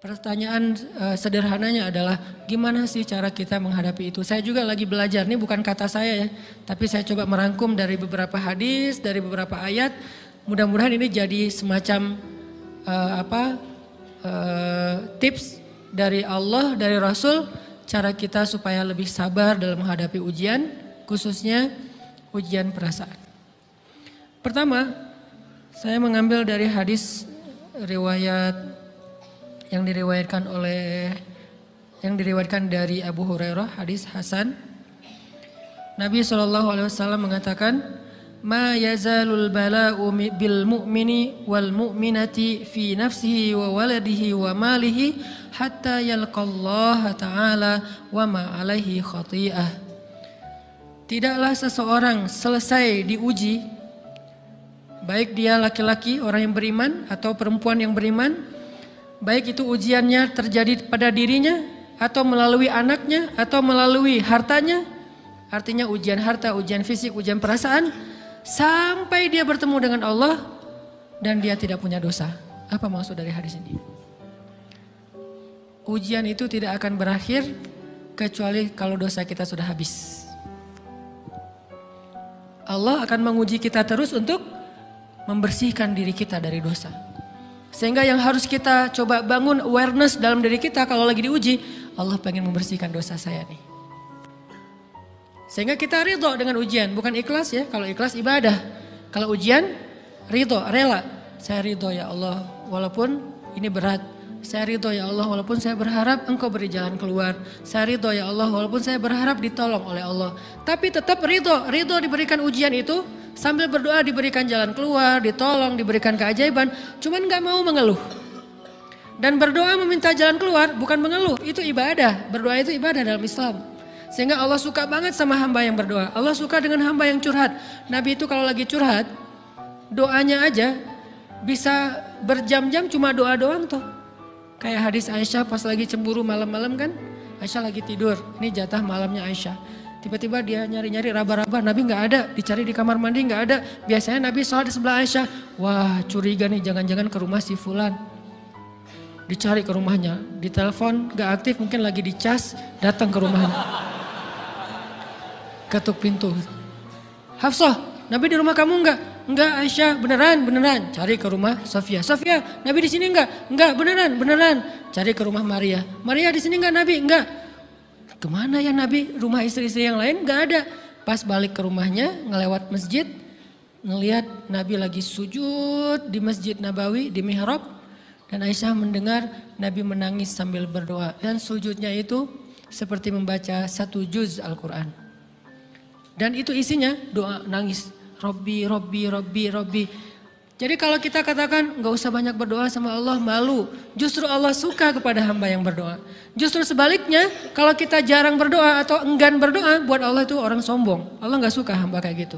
Pertanyaan sederhananya adalah gimana sih cara kita menghadapi itu? Saya juga lagi belajar, ini bukan kata saya ya, tapi saya coba merangkum dari beberapa hadis, dari beberapa ayat. Mudah-mudahan ini jadi semacam tips dari Allah, dari Rasul, cara kita supaya lebih sabar dalam menghadapi ujian, khususnya ujian perasaan. Pertama, saya mengambil dari hadis riwayat yang diriwayatkan dari Abu Hurairah, hadis Hasan. Nabi SAW mengatakan, "Ma yazalul bala'u bil mu'mini wal mu'minati fi nafsihi wa waladihi wa malihi hatta yalqallaha ta'ala wa ma alaihi khati'ah." Tidaklah seseorang selesai diuji, baik dia laki-laki orang yang beriman atau perempuan yang beriman, baik itu ujiannya terjadi pada dirinya atau melalui anaknya atau melalui hartanya, artinya ujian harta, ujian fisik, ujian perasaan, sampai dia bertemu dengan Allah dan dia tidak punya dosa. Apa maksud dari hadis ini? Ujian itu tidak akan berakhir kecuali kalau dosa kita sudah habis. Allah akan menguji kita terus untuk membersihkan diri kita dari dosa. Sehingga yang harus kita coba bangun awareness dalam diri kita kalau lagi diuji, Allah pengen membersihkan dosa saya nih. Sehingga kita ridho dengan ujian, bukan ikhlas ya. Kalau ikhlas ibadah, kalau ujian ridho, rela. Saya ridho ya Allah walaupun ini berat. Saya ridho ya Allah walaupun saya berharap Engkau beri jalan keluar. Saya ridho ya Allah walaupun saya berharap ditolong oleh Allah. Tapi tetap ridho diberikan ujian itu. Sambil berdoa diberikan jalan keluar, ditolong, diberikan keajaiban. Cuman gak mau mengeluh. Dan berdoa meminta jalan keluar bukan mengeluh, itu ibadah. Berdoa itu ibadah dalam Islam. Sehingga Allah suka banget sama hamba yang berdoa. Allah suka dengan hamba yang curhat. Nabi itu kalau lagi curhat, doanya aja bisa berjam-jam cuma doa doang tuh. Kayak hadis Aisyah pas lagi cemburu malam-malam kan. Aisyah lagi tidur, ini jatah malamnya Aisyah. Tiba-tiba dia nyari-nyari raba-raba, Nabi gak ada, dicari di kamar mandi gak ada. Biasanya Nabi sholat di sebelah Aisyah. Wah curiga nih, jangan-jangan ke rumah si Fulan. Dicari ke rumahnya, ditelepon gak aktif, mungkin lagi dicas, datang ke rumahnya. Ketuk pintu. Hafsah, Nabi di rumah kamu enggak? Enggak Aisyah, beneran. Cari ke rumah Sofia. Sofia, Nabi di sini enggak? Enggak, beneran. Cari ke rumah Maria. Maria di sini enggak Nabi? Enggak. Kemana ya Nabi? Rumah istri-istri yang lain gak ada. Pas balik ke rumahnya, ngelewat masjid, ngelihat Nabi lagi sujud di Masjid Nabawi, di mihrab. Dan Aisyah mendengar Nabi menangis sambil berdoa. Dan sujudnya itu seperti membaca 1 juz Al-Quran. Dan itu isinya doa nangis. Robbi. Jadi kalau kita katakan gak usah banyak berdoa sama Allah, malu. Justru Allah suka kepada hamba yang berdoa. Justru sebaliknya kalau kita jarang berdoa atau enggan berdoa, buat Allah itu orang sombong. Allah gak suka hamba kayak gitu.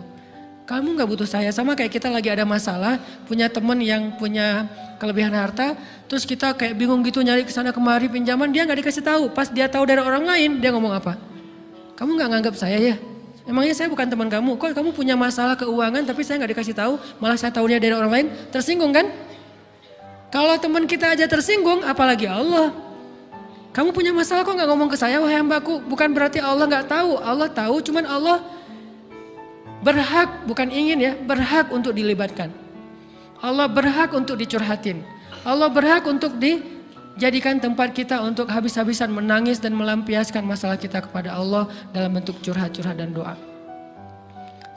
Kamu gak butuh saya, sama kayak kita lagi ada masalah, punya teman yang punya kelebihan harta, terus kita kayak bingung gitu nyari kesana kemari pinjaman, dia gak dikasih tahu. Pas dia tahu dari orang lain, dia ngomong apa? Kamu gak nganggap saya ya? Emangnya saya bukan teman kamu, kok kamu punya masalah keuangan tapi saya gak dikasih tahu, malah saya tahunya dari orang lain, tersinggung kan? Kalau teman kita aja tersinggung, apalagi Allah. Kamu punya masalah kok gak ngomong ke saya, wahai hambaku, bukan berarti Allah gak tahu, Allah tahu, cuman Allah berhak, bukan ingin ya, berhak untuk dilibatkan. Allah berhak untuk dicurhatin, Allah berhak untuk dijadikan tempat kita untuk habis-habisan menangis dan melampiaskan masalah kita kepada Allah dalam bentuk curhat-curhat dan doa.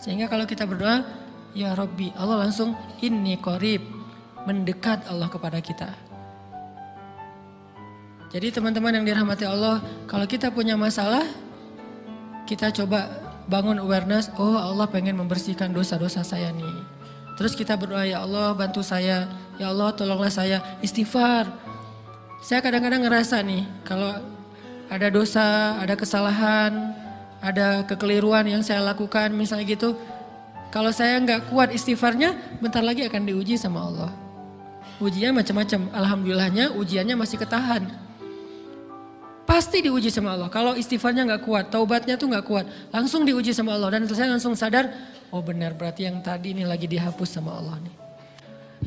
Sehingga kalau kita berdoa, ya Rabbi, Allah langsung inni qarib, mendekat Allah kepada kita. Jadi teman-teman yang dirahmati Allah, kalau kita punya masalah, kita coba bangun awareness, oh Allah pengen membersihkan dosa-dosa saya nih. Terus kita berdoa, ya Allah bantu saya, ya Allah tolonglah saya, istighfar. Saya kadang-kadang ngerasa nih, kalau ada dosa, ada kesalahan, ada kekeliruan yang saya lakukan misalnya gitu. Kalau saya nggak kuat istighfarnya, bentar lagi akan diuji sama Allah. Ujinya macam-macam, alhamdulillahnya ujiannya masih ketahan. Pasti diuji sama Allah. Kalau istighfarnya gak kuat, taubatnya tuh gak kuat, langsung diuji sama Allah. Dan saya langsung sadar, oh benar berarti yang tadi ini lagi dihapus sama Allah nih.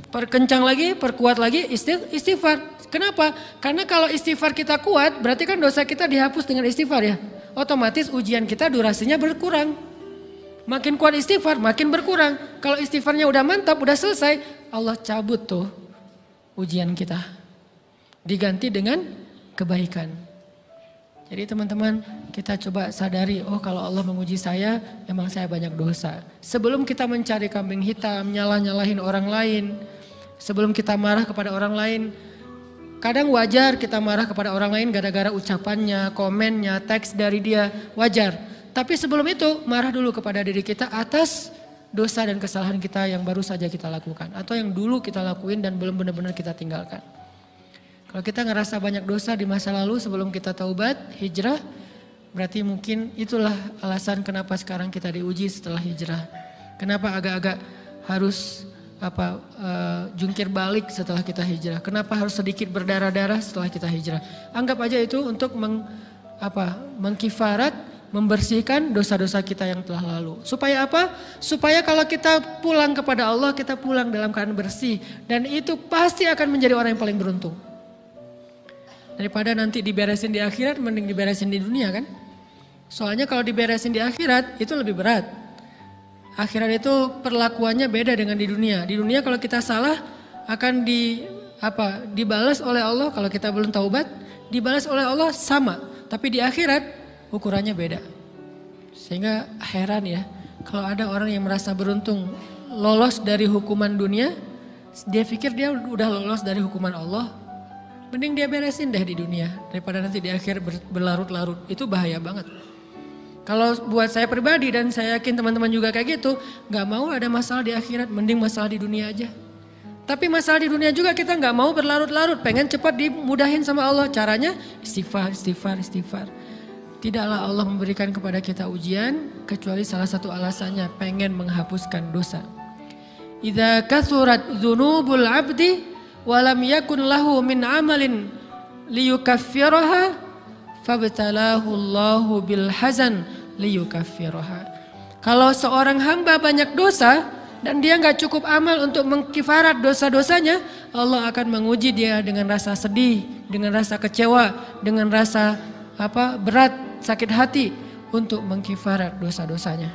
Perkencang lagi, perkuat lagi istighfar. Kenapa? Karena kalau istighfar kita kuat, berarti kan dosa kita dihapus dengan istighfar ya. Otomatis ujian kita durasinya berkurang. Makin kuat istighfar, makin berkurang. Kalau istighfarnya udah mantap, udah selesai, Allah cabut tuh ujian kita. Diganti dengan kebaikan. Jadi teman-teman, kita coba sadari, oh kalau Allah menguji saya, emang saya banyak dosa. Sebelum kita mencari kambing hitam, nyalah-nyalahin orang lain, sebelum kita marah kepada orang lain, kadang wajar kita marah kepada orang lain gara-gara ucapannya, komennya, teks dari dia, wajar. Tapi sebelum itu, marah dulu kepada diri kita atas dosa dan kesalahan kita yang baru saja kita lakukan. Atau yang dulu kita lakuin dan belum benar-benar kita tinggalkan. Kalau kita ngerasa banyak dosa di masa lalu sebelum kita taubat, hijrah, berarti mungkin itulah alasan kenapa sekarang kita diuji setelah hijrah. Kenapa agak-agak harus jungkir balik setelah kita hijrah. Kenapa harus sedikit berdarah-darah setelah kita hijrah. Anggap aja itu untuk mengkifarat, membersihkan dosa-dosa kita yang telah lalu. Supaya apa? Supaya kalau kita pulang kepada Allah, kita pulang dalam keadaan bersih. Dan itu pasti akan menjadi orang yang paling beruntung. Daripada nanti diberesin di akhirat, mending diberesin di dunia kan. Soalnya kalau diberesin di akhirat itu lebih berat. Akhirat itu perlakuannya beda dengan di dunia. Di dunia kalau kita salah akan dibalas oleh Allah. Kalau kita belum taubat, dibalas oleh Allah sama. Tapi di akhirat ukurannya beda. Sehingga heran ya, kalau ada orang yang merasa beruntung lolos dari hukuman dunia, dia pikir dia udah lolos dari hukuman Allah. Mending dia beresin deh di dunia daripada nanti di akhir berlarut-larut. Itu bahaya banget. Kalau buat saya pribadi dan saya yakin teman-teman juga kayak gitu, gak mau ada masalah di akhirat, mending masalah di dunia aja. Tapi masalah di dunia juga kita gak mau berlarut-larut, pengen cepat dimudahin sama Allah. Caranya istighfar. Tidaklah Allah memberikan kepada kita ujian kecuali salah satu alasannya pengen menghapuskan dosa. Idza kathurat dzunubul 'abdi walam yakun lahu min amalin liyukaffiraha fabtalahu Allahu bil hazan liyukaffiraha. Kalau seorang hamba banyak dosa dan dia nggak cukup amal untuk mengkifarat dosa-dosanya, Allah akan menguji dia dengan rasa sedih, dengan rasa kecewa, dengan rasa berat, sakit hati untuk mengkifarat dosa-dosanya.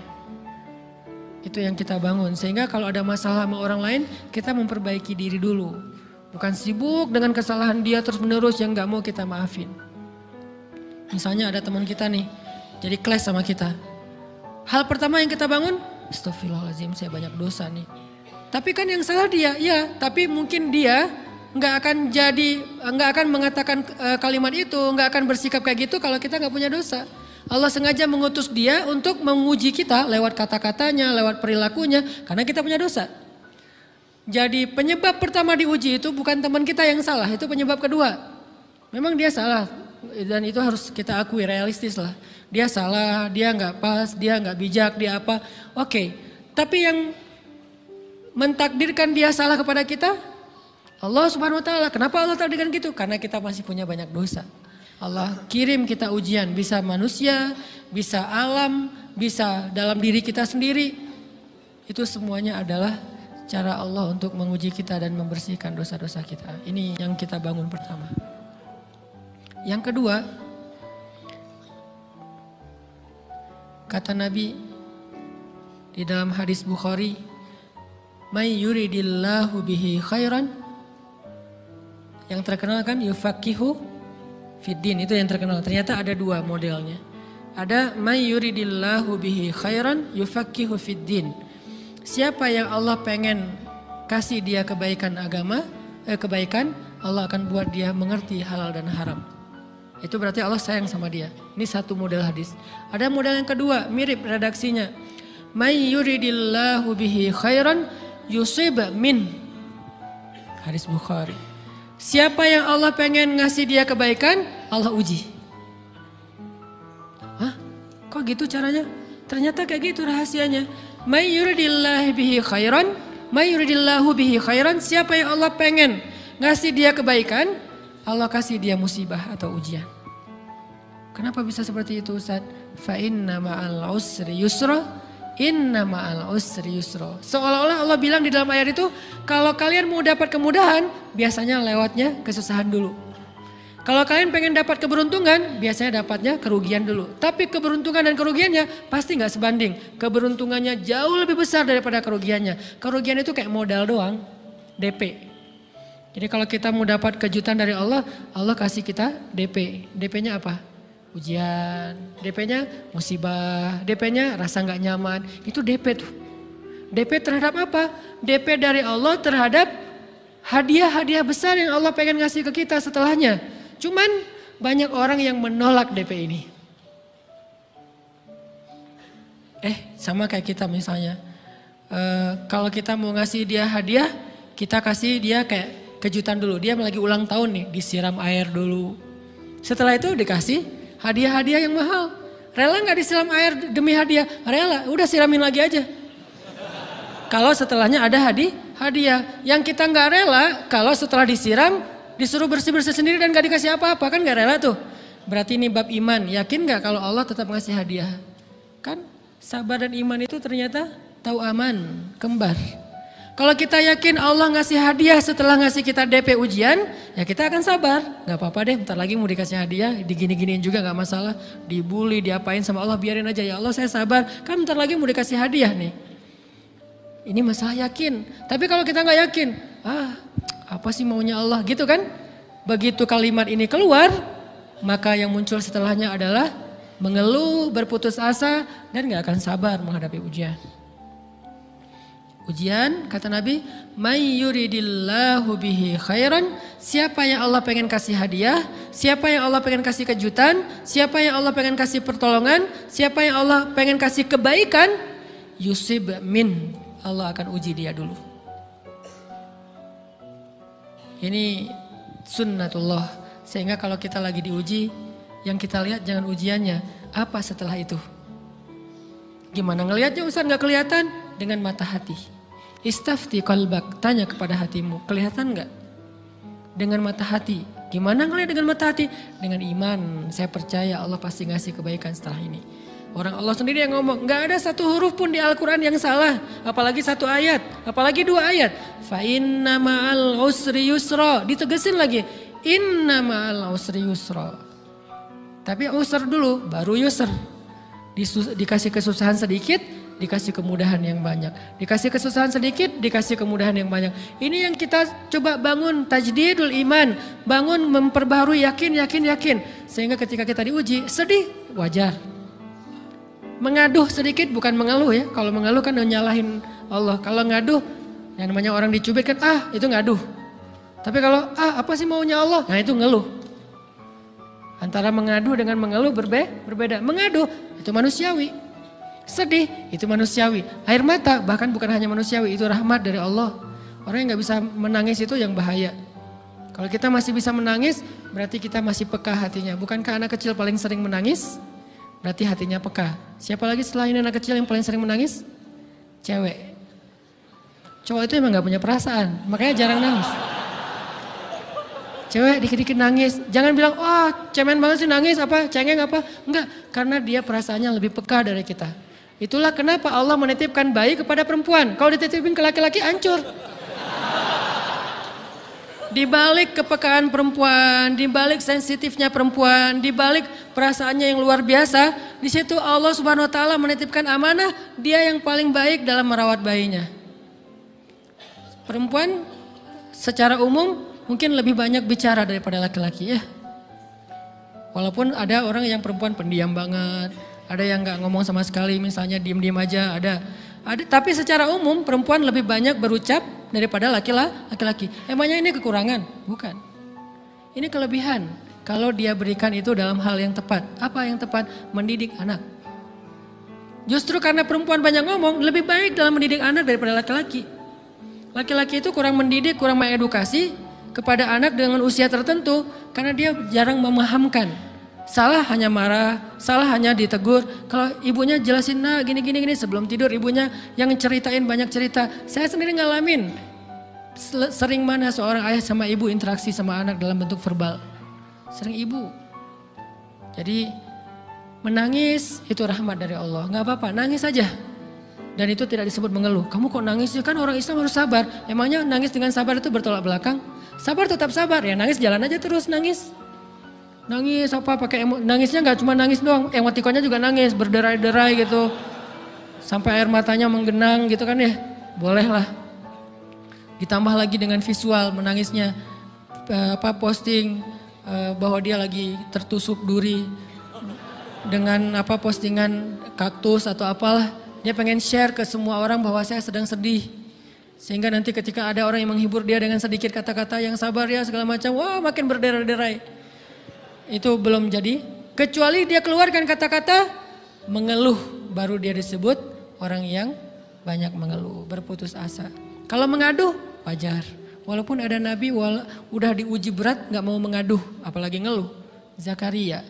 Itu yang kita bangun, sehingga kalau ada masalah sama orang lain, kita memperbaiki diri dulu. Bukan sibuk dengan kesalahan dia terus menerus yang gak mau kita maafin. Misalnya ada teman kita nih, jadi clash sama kita. Hal pertama yang kita bangun, astagfirullahaladzim saya banyak dosa nih. Tapi kan yang salah dia, ya tapi mungkin dia gak akan mengatakan kalimat itu, gak akan bersikap kayak gitu kalau kita gak punya dosa. Allah sengaja mengutus dia untuk menguji kita lewat kata-katanya, lewat perilakunya, karena kita punya dosa. Jadi penyebab pertama diuji itu bukan teman kita yang salah, itu penyebab kedua. Memang dia salah dan itu harus kita akui, realistis lah. Dia salah, dia nggak pas, dia nggak bijak, dia apa. Oke, tapi yang mentakdirkan dia salah kepada kita, Allah Subhanahu Wa Taala. Kenapa Allah takdirkan gitu? Karena kita masih punya banyak dosa. Allah kirim kita ujian, bisa manusia, bisa alam, bisa dalam diri kita sendiri. Itu semuanya adalah cara Allah untuk menguji kita dan membersihkan dosa-dosa kita. Ini yang kita bangun pertama. Yang kedua, kata Nabi di dalam hadis Bukhari, "May yuridillahu bihi khairan." Yang terkenal kan yufaqihu fiddin, itu yang terkenal. Ternyata ada dua modelnya. Ada may yuridillahu bihi khairan yufaqihu fiddin. Siapa yang Allah pengen kasih dia kebaikan kebaikan, Allah akan buat dia mengerti halal dan haram. Itu berarti Allah sayang sama dia. Ini satu model hadis. Ada model yang kedua, mirip redaksinya. May yuridillahu bihi khairan yusib min. Hadis Bukhari. Siapa yang Allah pengen ngasih dia kebaikan, Allah uji. Hah? Kok gitu caranya? Ternyata kayak gitu rahasianya. May yuridillahu bihi khairan, may yuridillahu bihi khairan, siapa yang Allah pengen ngasih dia kebaikan, Allah kasih dia musibah atau ujian. Kenapa bisa seperti itu Ustaz? Fa inna ma'al usri yusra, Inna ma'al usri yusra. Seolah-olah Allah bilang di dalam ayat itu, kalau kalian mau dapat kemudahan, biasanya lewatnya kesusahan dulu. Kalau kalian pengen dapat keberuntungan, biasanya dapatnya kerugian dulu. Tapi keberuntungan dan kerugiannya pasti nggak sebanding. Keberuntungannya jauh lebih besar daripada kerugiannya. Kerugian itu kayak modal doang, DP. Jadi kalau kita mau dapat kejutan dari Allah, Allah kasih kita DP. DP-nya apa? Ujian. DP-nya musibah. DP-nya rasa nggak nyaman. Itu DP tuh. DP terhadap apa? DP dari Allah terhadap hadiah-hadiah besar yang Allah pengen ngasih ke kita setelahnya. Cuman banyak orang yang menolak DP ini. Sama kayak kita misalnya. Kalau kita mau ngasih dia hadiah, kita kasih dia kayak kejutan dulu. Dia lagi ulang tahun nih, disiram air dulu. Setelah itu dikasih hadiah-hadiah yang mahal. Rela gak disiram air demi hadiah? Rela, udah siramin lagi aja. Kalau setelahnya ada hadiah. Yang kita gak rela, kalau setelah disiram, disuruh bersih-bersih sendiri dan gak dikasih apa-apa, kan gak rela tuh. Berarti ini bab iman, yakin gak kalau Allah tetap ngasih hadiah? Kan sabar dan iman itu ternyata tahu aman, kembar. Kalau kita yakin Allah ngasih hadiah setelah ngasih kita DP ujian, ya kita akan sabar. Gak apa-apa deh, bentar lagi mau dikasih hadiah, digini-giniin juga gak masalah. Dibully, diapain sama Allah, biarin aja, ya Allah saya sabar. Kan bentar lagi mau dikasih hadiah nih. Ini masalah yakin. Tapi kalau kita gak yakin, apa sih maunya Allah gitu kan? Begitu kalimat ini keluar, maka yang muncul setelahnya adalah mengeluh, berputus asa, dan gak akan sabar menghadapi ujian. Ujian, kata Nabi, may yuridillahu bihi khairan, siapa yang Allah pengen kasih hadiah, siapa yang Allah pengen kasih kejutan, siapa yang Allah pengen kasih pertolongan, siapa yang Allah pengen kasih kebaikan, yusib min, Allah akan uji dia dulu. Ini sunnatullah, sehingga kalau kita lagi diuji, yang kita lihat jangan ujiannya, apa setelah itu. Gimana ngelihatnya Ustaz gak kelihatan? Dengan mata hati. Istafti qalbak, tanya kepada hatimu, kelihatan gak? Dengan mata hati. Gimana ngelihat dengan mata hati? Dengan iman, saya percaya Allah pasti ngasih kebaikan setelah ini. Orang Allah sendiri yang ngomong, gak ada satu huruf pun di Al-Quran yang salah. Apalagi satu ayat, apalagi dua ayat. Fa inna ma'al usri yusra, ditegesin lagi. Inna ma'al usri yusra. Tapi usr dulu, baru yusr. Dikasih kesusahan sedikit, dikasih kemudahan yang banyak. Dikasih kesusahan sedikit, dikasih kemudahan yang banyak. Ini yang kita coba bangun tajdidul iman. Bangun memperbaharui yakin. Sehingga ketika kita diuji, sedih, wajar. Mengaduh sedikit bukan mengeluh ya. Kalau mengeluh kan nyalahin Allah. Kalau ngaduh, yang namanya orang dicubit kan itu ngaduh. Tapi kalau apa sih maunya Allah? Nah itu ngeluh. Antara mengadu dengan mengeluh berbeda. Mengaduh itu manusiawi. Sedih itu manusiawi. Air mata bahkan bukan hanya manusiawi, itu rahmat dari Allah. Orang yang gak bisa menangis itu yang bahaya. Kalau kita masih bisa menangis, berarti kita masih peka hatinya. Bukankah anak kecil paling sering menangis? Berarti hatinya peka. Siapa lagi selain anak kecil yang paling sering menangis? Cewek. Cowok itu emang gak punya perasaan, makanya jarang nangis. Cewek dikit-dikit nangis, jangan bilang, cemen banget sih nangis, cengeng apa. Enggak, karena dia perasaannya lebih peka dari kita. Itulah kenapa Allah menitipkan bayi kepada perempuan. Kalau dititipin ke laki-laki hancur. Di balik kepekaan perempuan, di balik sensitifnya perempuan, di balik perasaannya yang luar biasa, di situ Allah Subhanahu wa taala menitipkan amanah, dia yang paling baik dalam merawat bayinya. Perempuan secara umum mungkin lebih banyak bicara daripada laki-laki ya. Walaupun ada orang yang perempuan pendiam banget, ada yang nggak ngomong sama sekali, misalnya diem-diem aja, ada. Tapi secara umum perempuan lebih banyak berucap daripada laki-laki. Emangnya ini kekurangan? Bukan. Ini kelebihan. Kalau dia berikan itu dalam hal yang tepat. Apa yang tepat? Mendidik anak. Justru karena perempuan banyak ngomong, lebih baik dalam mendidik anak daripada laki-laki. Laki-laki itu kurang mendidik, kurang mengedukasi kepada anak dengan usia tertentu karena dia jarang memahamkan. Salah hanya marah, salah hanya ditegur. Kalau ibunya jelasin gini sebelum tidur ibunya yang ceritain banyak cerita. Saya sendiri ngalamin sering mana seorang ayah sama ibu interaksi sama anak dalam bentuk verbal. Sering ibu. Jadi menangis itu rahmat dari Allah. Gak apa-apa, nangis aja. Dan itu tidak disebut mengeluh. Kamu kok nangis sih? Kan orang Islam harus sabar. Emangnya nangis dengan sabar itu bertolak belakang? Sabar tetap sabar. Ya nangis jalan aja terus nangis. Nangis apa pakai nangisnya nggak cuma nangis doang. Emotikonnya juga nangis berderai-derai gitu. Sampai air matanya menggenang gitu kan ya. Boleh lah. Ditambah lagi dengan visual menangisnya. Posting bahwa dia lagi tertusuk duri. Dengan postingan kaktus atau apalah. Dia pengen share ke semua orang bahwa saya sedang sedih. Sehingga nanti ketika ada orang yang menghibur dia dengan sedikit kata-kata yang sabar ya segala macam. Wah makin berderai-derai. Itu belum jadi. Kecuali dia keluarkan kata-kata mengeluh. Baru dia disebut orang yang banyak mengeluh. Berputus asa. Kalau mengaduh wajar. Walaupun ada nabi udah diuji berat gak mau mengaduh. Apalagi ngeluh. Zakaria.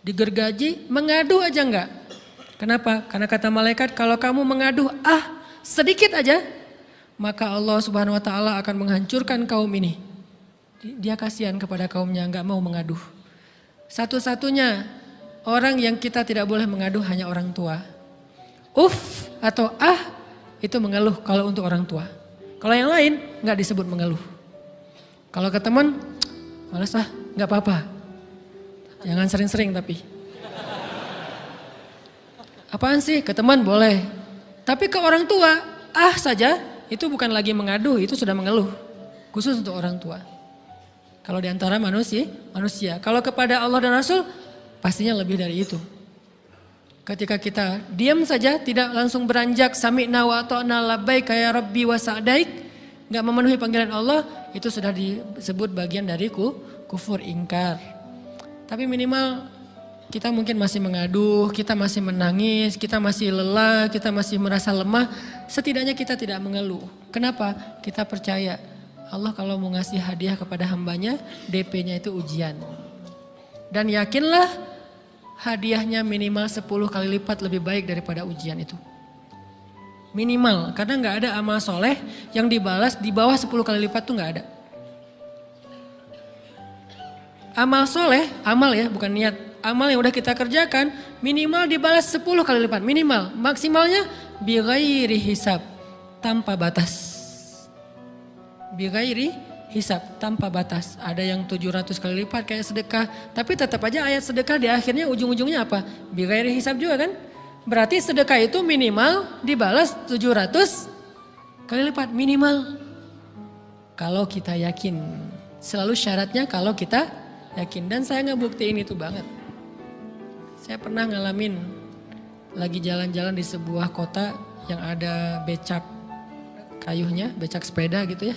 Digergaji mengadu aja enggak. Kenapa? Karena kata malaikat kalau kamu mengaduh sedikit aja. Maka Allah Subhanahu wa ta'ala akan menghancurkan kaum ini. Dia kasihan kepada kaumnya enggak mau mengaduh. Satu-satunya orang yang kita tidak boleh mengaduh hanya orang tua. Atau itu mengeluh kalau untuk orang tua. Kalau yang lain enggak disebut mengeluh. Kalau ke teman, malas enggak apa-apa. Jangan sering-sering tapi. Apaan sih? Ke teman boleh. Tapi ke orang tua, saja itu bukan lagi mengadu, itu sudah mengeluh. Khusus untuk orang tua. Kalau di antara manusia. Kalau kepada Allah dan Rasul, pastinya lebih dari itu. Ketika kita diam saja, tidak langsung beranjak, sami'na wa ta'na labbaik ya rabbi wa sa'daik, gak memenuhi panggilan Allah, itu sudah disebut bagian dari kufur ingkar. Tapi minimal kita mungkin masih mengaduh, kita masih menangis, kita masih lelah, kita masih merasa lemah. Setidaknya kita tidak mengeluh. Kenapa? Kita percaya Allah kalau mau ngasih hadiah kepada hambanya, DP-nya itu ujian. Dan yakinlah hadiahnya minimal 10 kali lipat lebih baik daripada ujian itu. Minimal, karena gak ada amal soleh yang dibalas di bawah 10 kali lipat tuh gak ada. Amal soleh, amal ya bukan niat. Amal yang udah kita kerjakan minimal dibalas 10 kali lipat. Minimal, maksimalnya bighairi hisab, tanpa batas. Bighairi hisab, tanpa batas. Ada yang 700 kali lipat kayak sedekah. Tapi tetap aja ayat sedekah di akhirnya ujung-ujungnya apa? Bighairi hisab juga kan? Berarti sedekah itu minimal dibalas 700 kali lipat. Minimal. Kalau kita yakin. Selalu syaratnya kalau kita yakin. Dan saya ngebuktiin itu banget. Saya pernah ngalamin lagi jalan-jalan di sebuah kota yang ada becak kayuhnya, becak sepeda gitu ya.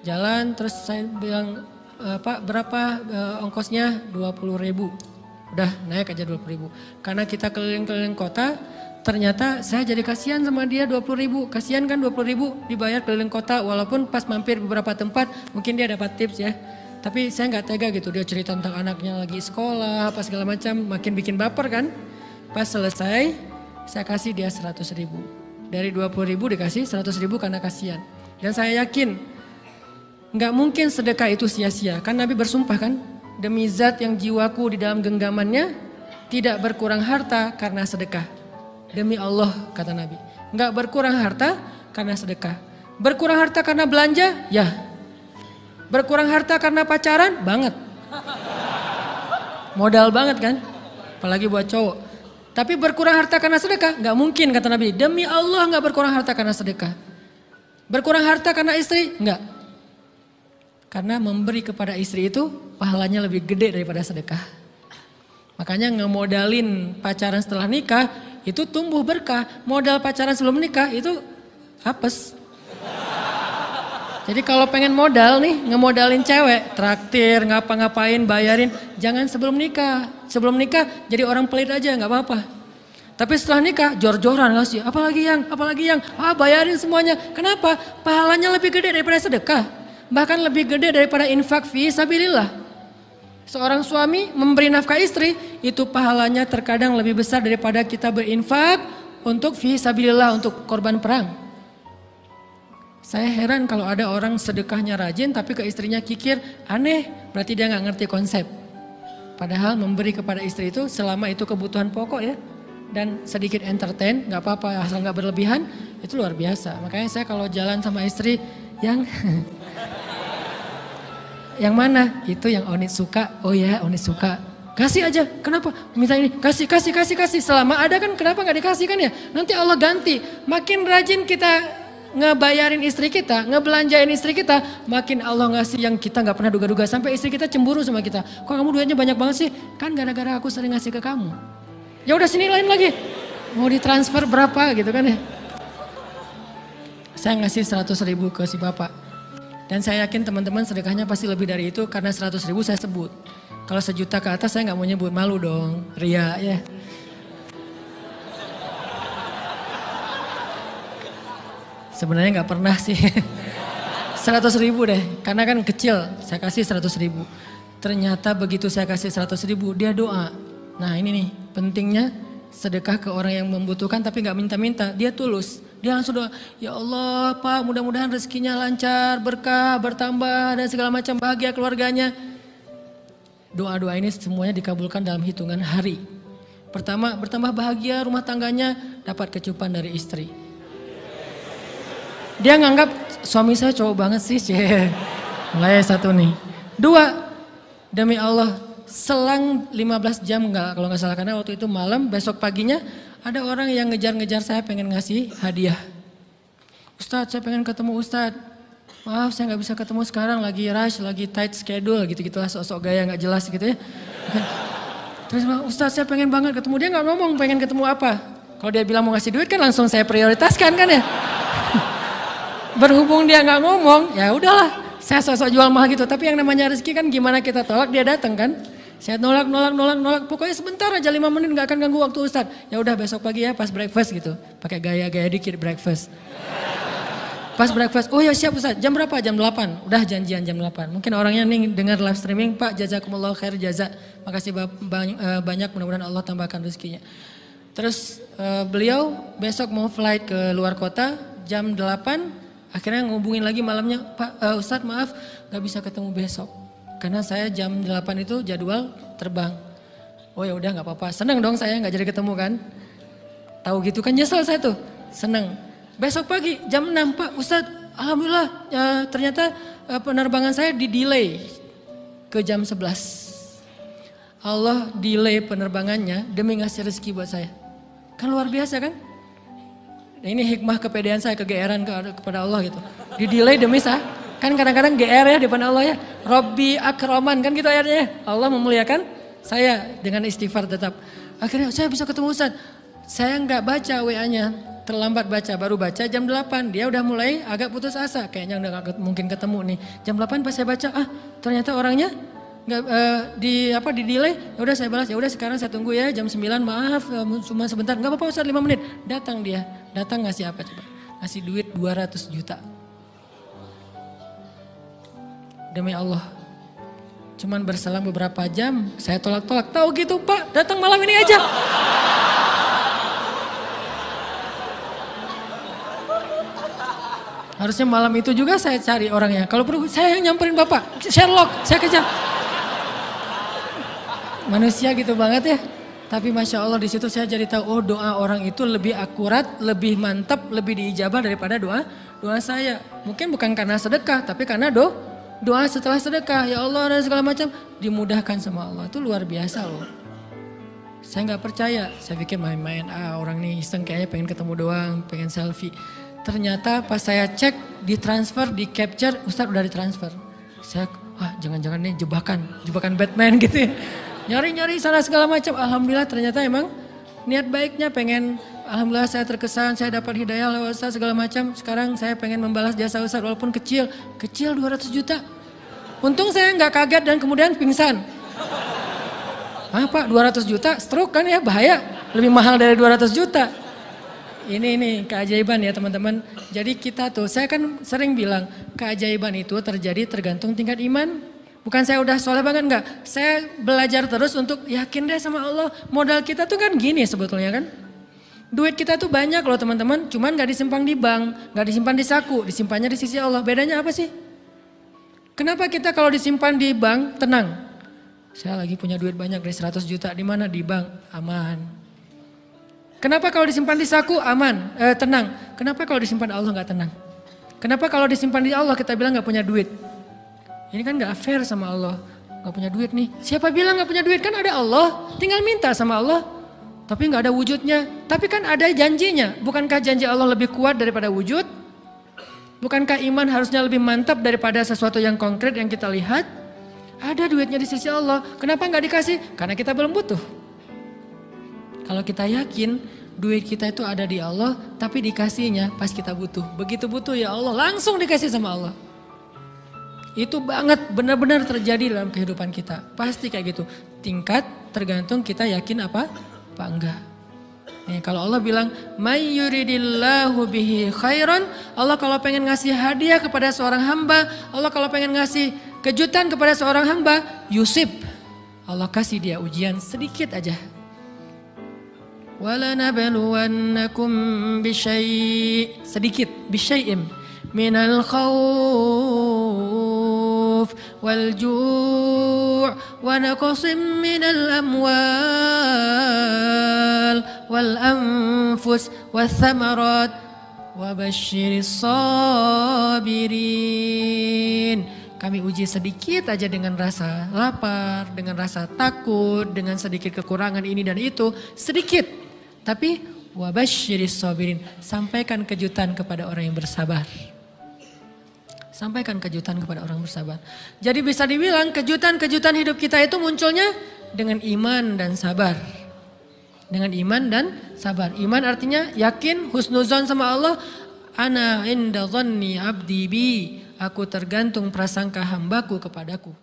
Jalan terus saya bilang, Pak berapa ongkosnya? 20.000. Udah naik aja 20.000. Karena kita keliling-keliling kota, ternyata saya jadi kasihan sama dia 20.000. Kasihan kan 20.000 dibayar keliling kota walaupun pas mampir beberapa tempat mungkin dia dapat tips ya. Tapi saya nggak tega gitu, dia cerita tentang anaknya lagi sekolah, apa segala macam, makin bikin baper kan. Pas selesai, saya kasih dia 100.000. Dari 20.000 dikasih 100.000 karena kasihan. Dan saya yakin, nggak mungkin sedekah itu sia-sia. Kan Nabi bersumpah kan, demi zat yang jiwaku di dalam genggamannya, tidak berkurang harta karena sedekah. Demi Allah kata Nabi, nggak berkurang harta karena sedekah. Berkurang harta karena belanja? Ya. Berkurang harta karena pacaran? Banget. Modal banget kan? Apalagi buat cowok. Tapi berkurang harta karena sedekah? Gak mungkin kata Nabi. Demi Allah gak berkurang harta karena sedekah. Berkurang harta karena istri? Enggak. Karena memberi kepada istri itu pahalanya lebih gede daripada sedekah. Makanya ngemodalin pacaran setelah nikah itu tumbuh berkah. Modal pacaran sebelum nikah itu apes. Jadi kalau pengen modal nih, ngemodalin cewek, traktir, ngapa-ngapain, bayarin, jangan sebelum nikah. Sebelum nikah jadi orang pelit aja, nggak apa-apa. Tapi setelah nikah, jor-joran ngasih, apalagi yang, bayarin semuanya. Kenapa? Pahalanya lebih gede daripada sedekah. Bahkan lebih gede daripada infak fi sabilillah. Seorang suami memberi nafkah istri, itu pahalanya terkadang lebih besar daripada kita berinfak untuk fi sabilillah, untuk korban perang. Saya heran kalau ada orang sedekahnya rajin tapi ke istrinya kikir, aneh, berarti dia gak ngerti konsep. Padahal memberi kepada istri itu selama itu kebutuhan pokok ya. dan sedikit entertain, nggak apa-apa asal nggak berlebihan, itu luar biasa. Makanya saya kalau jalan sama istri yang yang mana? Itu yang Onit suka. Oh ya, Onit suka. Kasih aja. Kenapa? Minta ini. Kasih. Selama ada kan kenapa nggak dikasih kan ya? Nanti Allah ganti. Makin rajin kita ngebayarin istri kita, ngebelanjain istri kita, makin Allah ngasih yang kita nggak pernah duga-duga. Sampai istri kita cemburu sama kita. Kok kamu duitnya banyak banget sih? Kan gara-gara aku sering ngasih ke kamu. Ya udah sini lain lagi. Mau ditransfer berapa gitu kan ya? Saya ngasih 100.000 ke si bapak. Dan saya yakin teman-teman sedekahnya pasti lebih dari itu karena 100.000 saya sebut. Kalau 1 juta ke atas saya nggak mau nyebut, malu dong, ria ya. Sebenarnya nggak pernah sih. 100.000 deh, karena kan kecil, saya kasih 100.000. Ternyata begitu saya kasih 100.000 dia doa. Nah ini nih pentingnya sedekah ke orang yang membutuhkan tapi nggak minta-minta, dia tulus. Dia langsung doa, ya Allah Pak mudah-mudahan rezekinya lancar, berkah, bertambah dan segala macam bahagia keluarganya. Doa-doa ini semuanya dikabulkan dalam hitungan hari. Pertama bertambah bahagia rumah tangganya, dapat kecupan dari istri. Dia nganggap suami saya cowok banget sih. Mulai satu nih. 2, demi Allah selang 15 jam kalau nggak salah karena waktu itu malam, besok paginya ada orang yang ngejar-ngejar saya pengen ngasih hadiah. Ustadz saya pengen ketemu Ustadz. Maaf saya nggak bisa ketemu sekarang lagi rush, lagi tight schedule gitu-gitulah sok-sok gaya nggak jelas gitu ya. Terus Ustadz saya pengen banget ketemu, dia nggak ngomong pengen ketemu apa. Kalau dia bilang mau ngasih duit kan langsung saya prioritaskan kan ya. Berhubung dia nggak ngomong ya udahlah saya sok-sok jual mahal gitu. Tapi yang namanya rezeki kan gimana kita tolak dia datang kan. Saya nolak. Pokoknya sebentar aja 5 menit nggak akan ganggu waktu Ustadz. Ya udah besok pagi ya pas breakfast gitu. Pakai gaya-gaya dikit breakfast. Pas breakfast, oh ya siap Ustadz. Jam berapa? Jam 8. Udah janjian jam 8. Mungkin orangnya nih dengar live streaming, Pak jazakumullah khair jaza. Makasih banyak mudah-mudahan Allah tambahkan rezekinya. Terus beliau besok mau flight ke luar kota jam 8. Akhirnya ngubungin lagi malamnya, Pak Ustadz maaf gak bisa ketemu besok. Karena saya jam 8 itu jadwal terbang. Oh ya udah nggak apa-apa. Seneng dong saya nggak jadi ketemu kan. Tahu gitu kan nyesel saya tuh. Seneng. Besok pagi jam 6 Pak Ustadz alhamdulillah ternyata penerbangan saya di delay ke jam 11. Allah delay penerbangannya demi ngasih rezeki buat saya. Kan luar biasa kan. Nah, ini hikmah kepedean saya, kegeeran kepada Allah gitu. Di delay demi saya. Kan kadang-kadang GR ya di depan Allah ya. Robbi akroman kan gitu ayatnya. Allah memuliakan saya dengan istighfar tetap. Akhirnya saya bisa ketemu Ustadz. Saya nggak baca WA-nya. Terlambat baca, baru baca jam 8. Dia udah mulai agak putus asa. Kayaknya udah gak mungkin ketemu nih. Jam 8 pas saya baca, ternyata orangnya nggak di delay. Ya udah saya balas, ya udah sekarang saya tunggu ya jam 9 maaf cuma sebentar. Nggak apa-apa Ustadz 5 menit. Datang dia. Datang ngasih apa coba? Ngasih duit 200 juta. Demi Allah, cuman berselang beberapa jam, saya tolak-tolak. Tahu gitu Pak, datang malam ini aja. Harusnya malam itu juga saya cari orangnya. Kalau perlu saya yang nyamperin Bapak, Sherlock, saya kejar. Manusia gitu banget ya. Tapi Masya Allah di situ saya jadi tahu, oh doa orang itu lebih akurat, lebih mantap, lebih diijabah daripada doa saya. Mungkin bukan karena sedekah, tapi karena doa setelah sedekah, ya Allah dan segala macam dimudahkan sama Allah. Itu luar biasa loh. Saya nggak percaya, saya pikir main-main, orang nih iseng kayaknya pengen ketemu doang, pengen selfie. Ternyata pas saya cek, ditransfer, di capture, Ustadz udah ditransfer. Saya, jangan-jangan nih jebakan Batman gitu ya. Nyari-nyari sana segala macam, alhamdulillah ternyata emang niat baiknya pengen, alhamdulillah saya terkesan, saya dapat hidayah lewat Ustadz segala macam. Sekarang saya pengen membalas jasa Ustadz walaupun kecil 200 juta. Untung saya nggak kaget dan kemudian pingsan. Pak 200 juta stroke kan ya bahaya, lebih mahal dari 200 juta. Ini keajaiban ya teman-teman. Jadi kita tuh, saya kan sering bilang keajaiban itu terjadi tergantung tingkat iman. Bukan saya udah soleh banget enggak. Saya belajar terus untuk yakin deh sama Allah. Modal kita tuh kan gini sebetulnya kan. Duit kita tuh banyak loh teman-teman. Cuman gak disimpan di bank, gak disimpan di saku. Disimpannya di sisi Allah. Bedanya apa sih? Kenapa kita kalau disimpan di bank tenang? Saya lagi punya duit banyak dari 100 juta. Di mana? Di bank. Aman. Kenapa kalau disimpan di saku aman, tenang? Kenapa kalau disimpan Allah nggak tenang? Kenapa kalau disimpan di Allah kita bilang nggak punya duit? Ini kan nggak fair sama Allah. Nggak punya duit nih. Siapa bilang nggak punya duit? Kan ada Allah. Tinggal minta sama Allah. Tapi nggak ada wujudnya. Tapi kan ada janjinya. Bukankah janji Allah lebih kuat daripada wujud? Bukankah iman harusnya lebih mantap daripada sesuatu yang konkret yang kita lihat? Ada duitnya di sisi Allah. Kenapa nggak dikasih? Karena kita belum butuh. Kalau kita yakin duit kita itu ada di Allah, tapi dikasihnya pas kita butuh. Begitu butuh ya Allah, langsung dikasih sama Allah. Itu banget benar-benar terjadi dalam kehidupan kita. Pasti kayak gitu. Tingkat tergantung kita yakin apa enggak. Nih, kalau Allah bilang, "May yuridillahu bihi khairan", Allah kalau pengen ngasih hadiah kepada seorang hamba, Allah kalau pengen ngasih kejutan kepada seorang hamba, yusib. Allah kasih dia ujian sedikit aja. وَلَنَبْلُوَنَّكُمْ بِشَيْءٍ sedikit بِشَيْءٍ مِنَ الْخَوْفِ وَالْجُوعِ وَنَقْصٍ مِنَ الْأَمْوَالِ وَالْأَنْفُسِ وَالثَّمَرَاتِ وَبَشِّرِ الصَّابِرِينَ. Kami uji sedikit aja dengan rasa lapar, dengan rasa takut, dengan sedikit kekurangan ini dan itu, sedikit. Tapi wabasyiris sabirin, sampaikan kejutan kepada orang yang bersabar. Sampaikan kejutan kepada orang bersabar. Jadi bisa dibilang kejutan-kejutan hidup kita itu munculnya dengan iman dan sabar. Dengan iman dan sabar. Iman artinya yakin, husnuzon sama Allah. Ana inda dhanni abdi bi. Aku tergantung prasangka hambaku kepadaku.